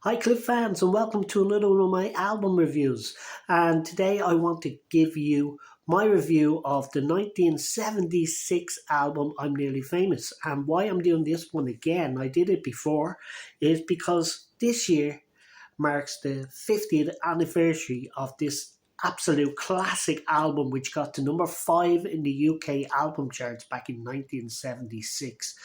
Hi, Cliff fans, and welcome to another one of my album reviews. And today I want to give you my review of the 1976 album I'm Nearly Famous. And why I'm doing this one again, I did it before, is because this year marks the 50th anniversary of this absolute classic album, which got to number 5 in the UK album charts back in 1976.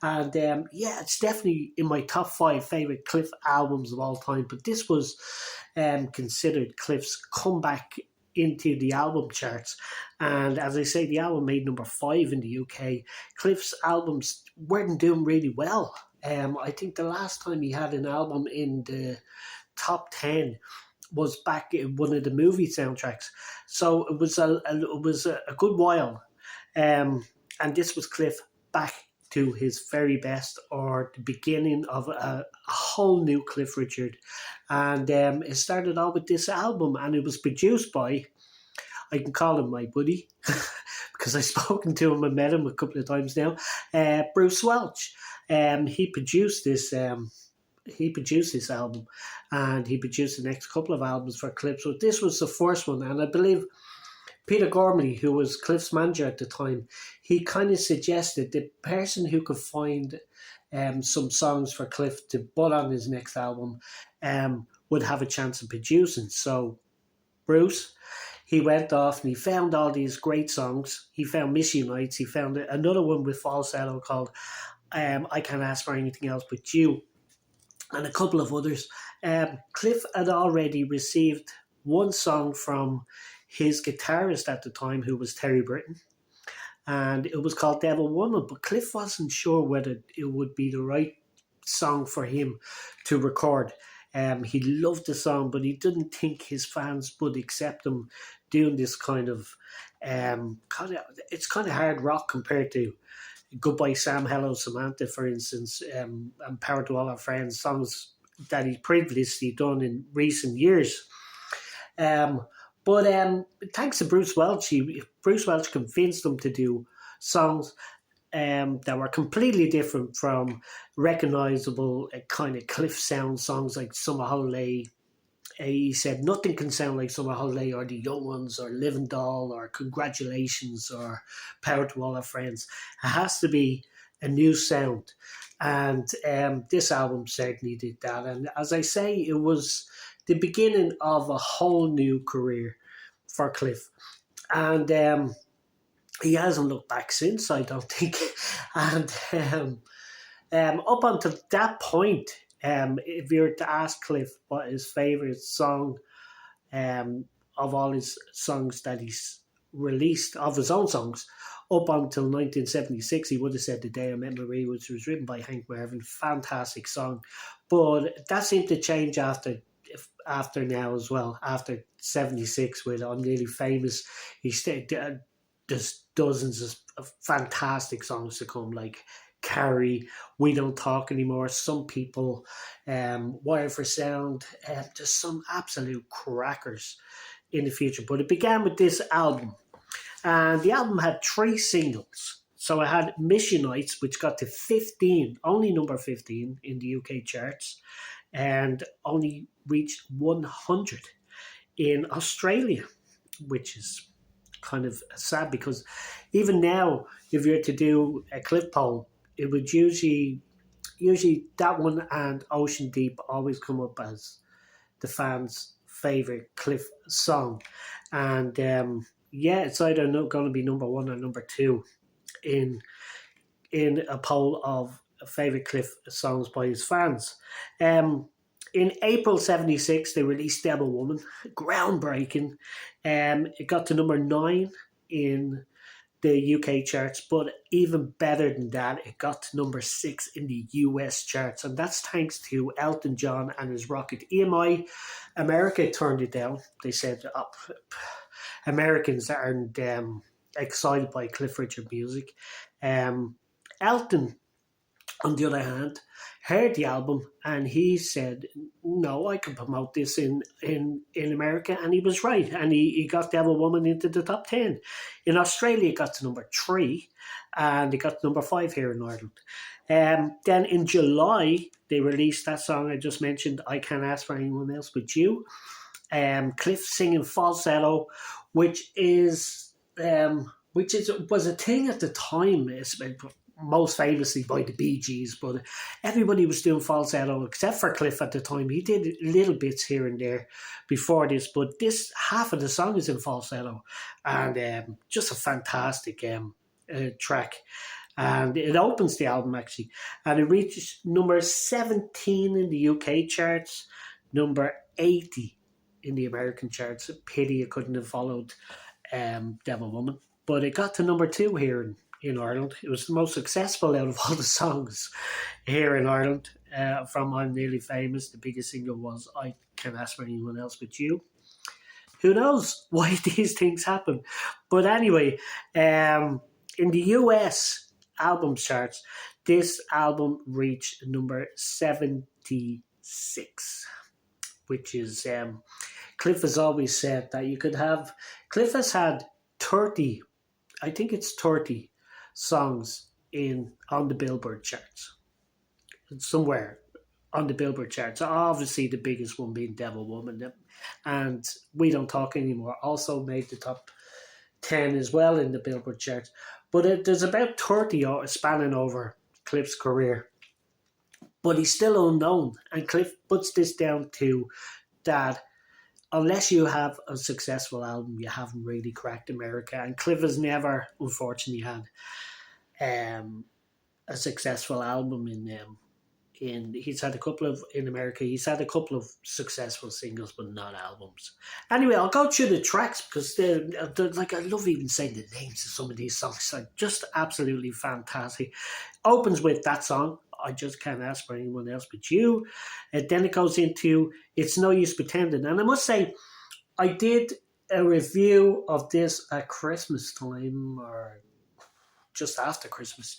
And yeah, it's definitely in my top 5 favourite Cliff albums of all time. But this was considered Cliff's comeback into the album charts. And as I say, the album made number 5 in the UK. Cliff's albums weren't doing really well. I think the last time he had an album in the top 10 was back in one of the movie soundtracks. So it was a good while. And this was Cliff back to his very best, or the beginning of a whole new Cliff Richard. And it started out with this album, and it was produced by, I can call him my buddy, because I've spoken to him and met him a couple of times now, Bruce Welch. He produced this. He produced this album, and he produced the next couple of albums for Cliff. So this was the first one, and I believe Peter Gormley, who was Cliff's manager at the time, he kind of suggested the person who could find some songs for Cliff to put on his next album would have a chance of producing. So Bruce, he went off and he found all these great songs. He found Miss You Nights. He found another one with falsetto called I Can't Ask for Anything Else But You, and a couple of others. Cliff had already received one song from his guitarist at the time, who was Terry Britton, and it was called Devil Woman, but Cliff wasn't sure whether it would be the right song for him to record. He loved the song, but he didn't think his fans would accept him doing this it's kind of hard rock compared to Goodbye Sam, Hello Samantha, for instance, and Power to All Our Friends, songs that he's previously done in recent years. But thanks to Bruce Welch, Bruce Welch convinced him to do songs that were completely different from recognisable kind of Cliff sound songs like Summer Holiday. He said nothing can sound like Summer Holiday or The Young Ones or Living Doll or Congratulations or Power to All Our Friends. It has to be a new sound. And this album certainly did that. And as I say, it was the beginning of a whole new career for Cliff. And he hasn't looked back since, I don't think. And up until that point, if you were to ask Cliff what his favourite song of all his songs that he's released, of his own songs, up until 1976, he would have said The Day I Met Marie, which was written by Hank Marvin. Fantastic song. But that seemed to change after now as well. After 76 with I'm Nearly Famous, he stayed, there's dozens of fantastic songs to come, like Carrie, We Don't Talk Anymore, Some People, Wire for Sound. There's some absolute crackers in the future. But it began with this album. And the album had 3 singles. So it had Miss You Nights, which got to 15, only number 15 in the UK charts, and only reached 100 in Australia, which is kind of sad, because even now, if you're to do a Cliff poll, it would usually that one and Ocean Deep always come up as the fans' favourite Cliff song. And yeah, it's either going to be number 1 or number 2 in a poll of favourite Cliff songs by his fans. In April 76, they released Devil Woman, groundbreaking. It got to number 9 in the UK charts, but even better than that, it got to number 6 in the US charts, and that's thanks to Elton John and his Rocket. EMI America turned it down. They said Americans aren't excited by Cliff Richard music. Elton, on the other hand, heard the album and he said, no, I can promote this in America. And he was right. And he got Devil Woman into the top 10. In Australia, it got to number 3, and it got to number 5 here in Ireland. Then in July, they released that song I just mentioned, I Can't Ask for Anyone Else But You. Cliff singing falsetto, which was a thing at the time. It's most famously by the Bee Gees, but everybody was doing falsetto except for Cliff at the time. He did little bits here and there before this, but this half of the song is in falsetto, and just a fantastic track. And it opens the album actually, and it reaches number 17 in the UK charts, number 80 in the American charts. Pity it couldn't have followed Devil Woman, but it got to number 2 here in Ireland. It was the most successful out of all the songs here in Ireland. From I'm Nearly Famous, the biggest single was I Can't Ask for Anyone Else But You. Who knows why these things happen? But anyway, in the US album charts, this album reached number 76, which is Cliff has always said that you could have. Cliff has had 30, I think it's 30 songs on the Billboard charts, somewhere on the Billboard charts. Obviously, the biggest one being Devil Woman, and We Don't Talk Anymore also made the top 10 as well in the Billboard charts. But there's about 30 spanning over Cliff's career, but he's still unknown. And Cliff puts this down to that. Unless you have a successful album, you haven't really cracked America. And Cliff has never, unfortunately, had a successful album he's had a couple of in America. He's had a couple of successful singles, but not albums. Anyway, I'll go through the tracks because they're like, I love even saying the names of some of these songs. Like, just absolutely fantastic. Opens with that song, I Just Can't Ask for Anyone Else But You. And then it goes into It's No Use Pretending. And I must say, I did a review of this at Christmas time, or just after Christmas,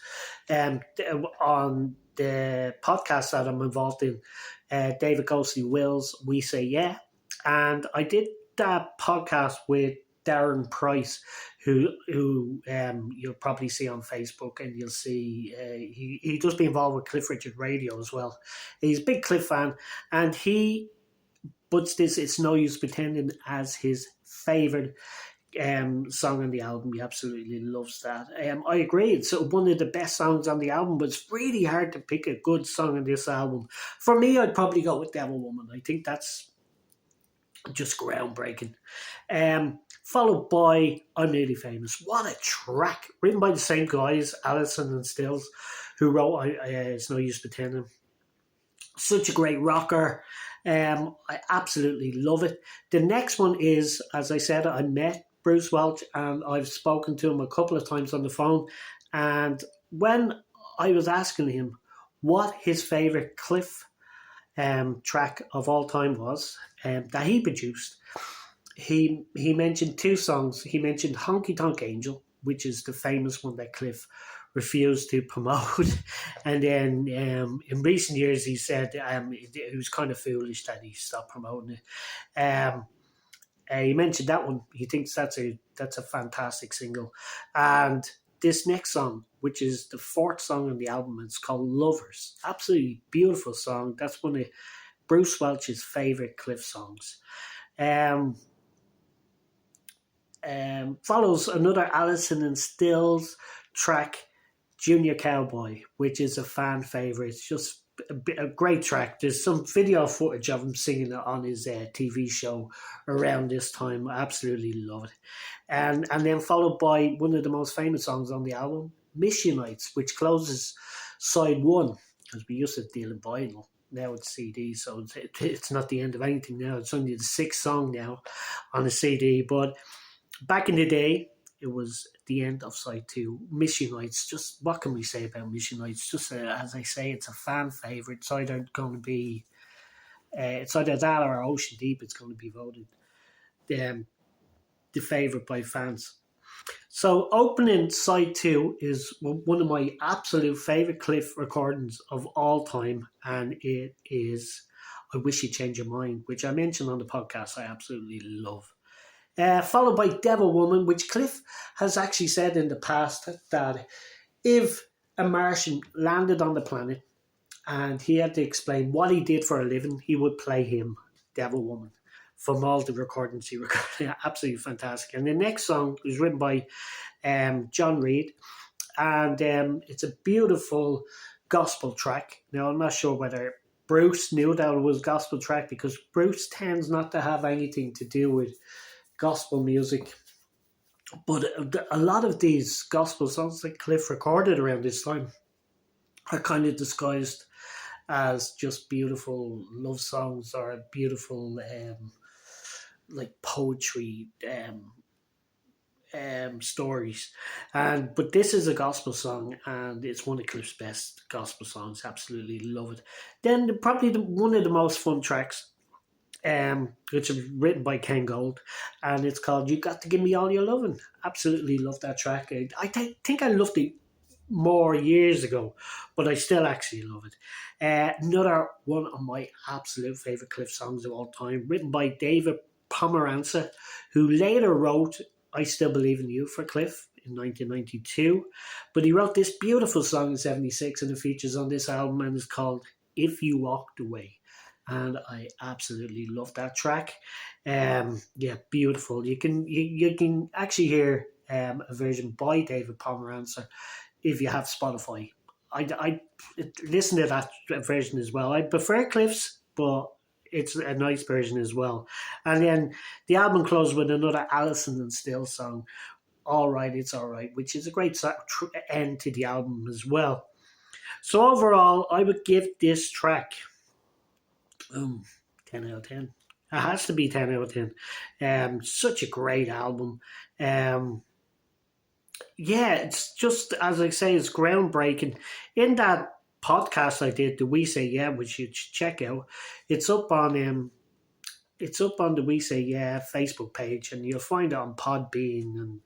on the podcast that I'm involved in, David Ghostly Will's We Say Yeah. And I did that podcast with Darren Price, who you'll probably see on Facebook, and you'll see he does be involved with Cliff Richard Radio as well. He's a big Cliff fan, and he puts this It's No Use Pretending as his favourite song on the album. He absolutely loves that. I agree, it's one of the best songs on the album, but it's really hard to pick a good song on this album. For me, I'd probably go with Devil Woman. I think that's just groundbreaking. Followed by I'm Nearly Famous. What a track, written by the same guys, Allison and Stills, who wrote It's No Use Pretending. Such a great rocker. I absolutely love it. The next one is, as I said, I met Bruce Welch, and I've spoken to him a couple of times on the phone. And when I was asking him what his favourite Cliff track of all time was that he produced, he mentioned 2 songs. He mentioned Honky Tonk Angel, which is the famous one that Cliff refused to promote. And then in recent years, he said it was kind of foolish that he stopped promoting it. He mentioned that one. He thinks that's a fantastic single. And this next song, which is the 4th song on the album, it's called Lovers. Absolutely beautiful song. That's one of Bruce Welch's favourite Cliff songs. Follows another Allison and Stills track, Junior Cowboy, which is a fan favourite. It's just a great track. There's some video footage of him singing it on his TV show around this time. I absolutely love it. And then followed by one of the most famous songs on the album, Missionites, which closes side 1, because we used to deal in vinyl. Now it's CD, so it's not the end of anything now. It's only the 6th song now on the CD. But back in the day, it was the end of side 2. Missionites, just what can we say about Missionites? Just as I say, it's a fan favourite. It's either going to be, it's either that or Ocean Deep. It's going to be voted the favourite by fans. So opening side 2 is one of my absolute favourite Cliff recordings of all time, and it is I Wish You'd Change Your Mind, which I mentioned on the podcast. I absolutely love. Followed by Devil Woman, which Cliff has actually said in the past that if a Martian landed on the planet and he had to explain what he did for a living. He would play him, Devil Woman, from all the recordings he recorded. Absolutely fantastic. And the next song was written by John Reid, and it's a beautiful gospel track. Now, I'm not sure whether Bruce knew that it was gospel track, because Bruce tends not to have anything to do with gospel music. But a lot of these gospel songs that Cliff recorded around this time are kind of disguised as just beautiful love songs or beautiful like poetry stories. But this is a gospel song, and it's one of Cliff's best gospel songs. Absolutely love it. Then probably one of the most fun tracks, which is written by Ken Gold, and it's called "You Got to Give Me All Your Lovin'." Absolutely love that track. Think I loved it more years ago, but I still actually love it. Another one of my absolute favorite Cliff songs of all time, written by David Pomeranza, who later wrote "I Still Believe in You" for Cliff in 1992. But he wrote this beautiful song in '76, and it features on this album, and it's called "If You Walked Away." And I absolutely love that track. Yeah, beautiful. You can actually hear a version by David Pomeranza if you have Spotify. I listen to that version as well. I prefer Cliff's, but it's a nice version as well. And then the album closes with another Allison and Still song, "All Right, It's All Right," which is a great end to the album as well. So overall, I would give this track 10 out of 10. It has to be 10 out of 10. Such a great album. Yeah, it's just, as I say, it's groundbreaking. In that podcast I did, the We Say Yeah, which you should check out, it's up on the We Say Yeah Facebook page, and you'll find it on Podbean and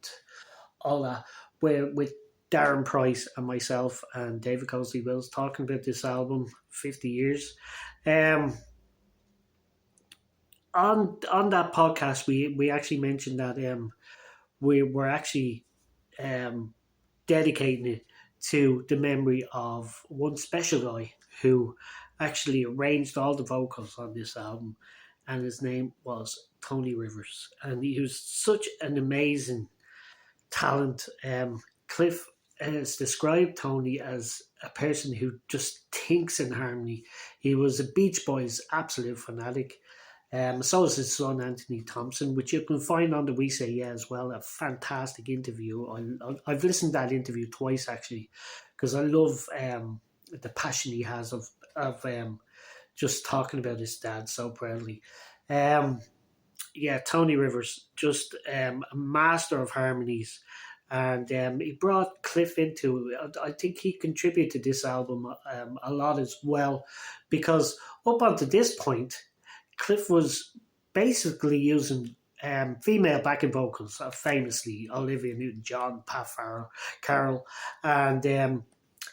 all that, where with Darren Price and myself and David Cosley Wills talking about this album, 50 years. On that podcast, we actually mentioned that we were actually dedicating it to the memory of one special guy who actually arranged all the vocals on this album, and his name was Tony Rivers, and he was such an amazing talent. Cliff has described Tony as a person who just thinks in harmony. He was a Beach Boys absolute fanatic. So is his son Anthony Thompson, which you can find on the We Say Yeah as well. A fantastic interview. I've listened to that interview twice actually, because I love the passion he has of just talking about his dad so proudly. Yeah, Tony Rivers, just a master of harmonies, and he brought Cliff into. I think he contributed to this album a lot as well, because up until this point, Cliff was basically using female backing vocals, famously Olivia Newton-John, Pat Carroll, and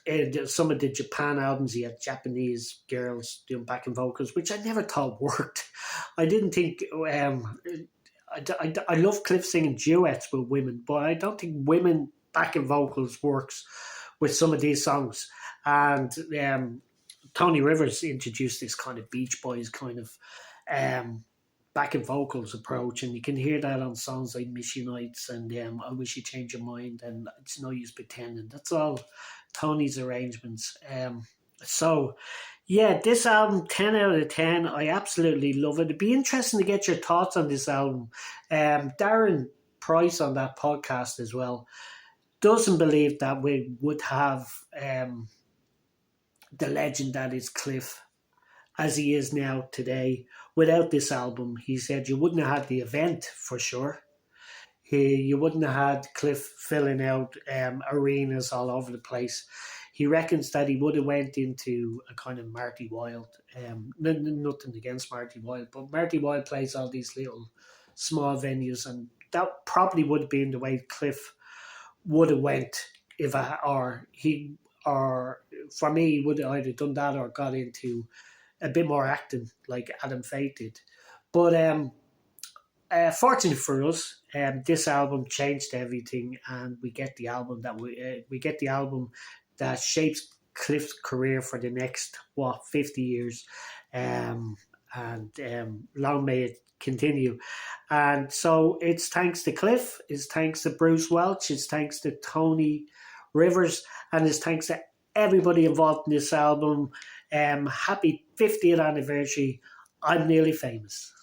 in some of the Japan albums, he had Japanese girls doing backing vocals, which I never thought worked. I didn't think. I love Cliff singing duets with women, but I don't think women backing vocals works with some of these songs. And Tony Rivers introduced this kind of Beach Boys kind of backing vocals approach, and you can hear that on songs like "Miss You Nights" and "I Wish You Change Your Mind" and "It's No Use Pretending." That's all Tony's arrangements. So, yeah, this album, 10 out of 10. I absolutely love it. It'd be interesting to get your thoughts on this album. Darren Price on that podcast as well doesn't believe that we would have the legend that is Cliff as he is now today without this album. He said you wouldn't have had the event for sure. You wouldn't have had Cliff filling out arenas all over the place. He reckons that he would have went into a kind of Marty Wilde. Nothing against Marty Wilde, but Marty Wilde plays all these little small venues, and that probably would have been the way Cliff would have went if or for me, he would have either done that or got into a bit more acting like Adam Faith did. But fortunately for us, this album changed everything, and we get the album that shapes Cliff's career for the next 50 years, and long may it continue. And so it's thanks to Cliff, it's thanks to Bruce Welch, it's thanks to Tony Rivers, and it's thanks to everybody involved in this album. Happy 50th anniversary. I'm Nearly Famous.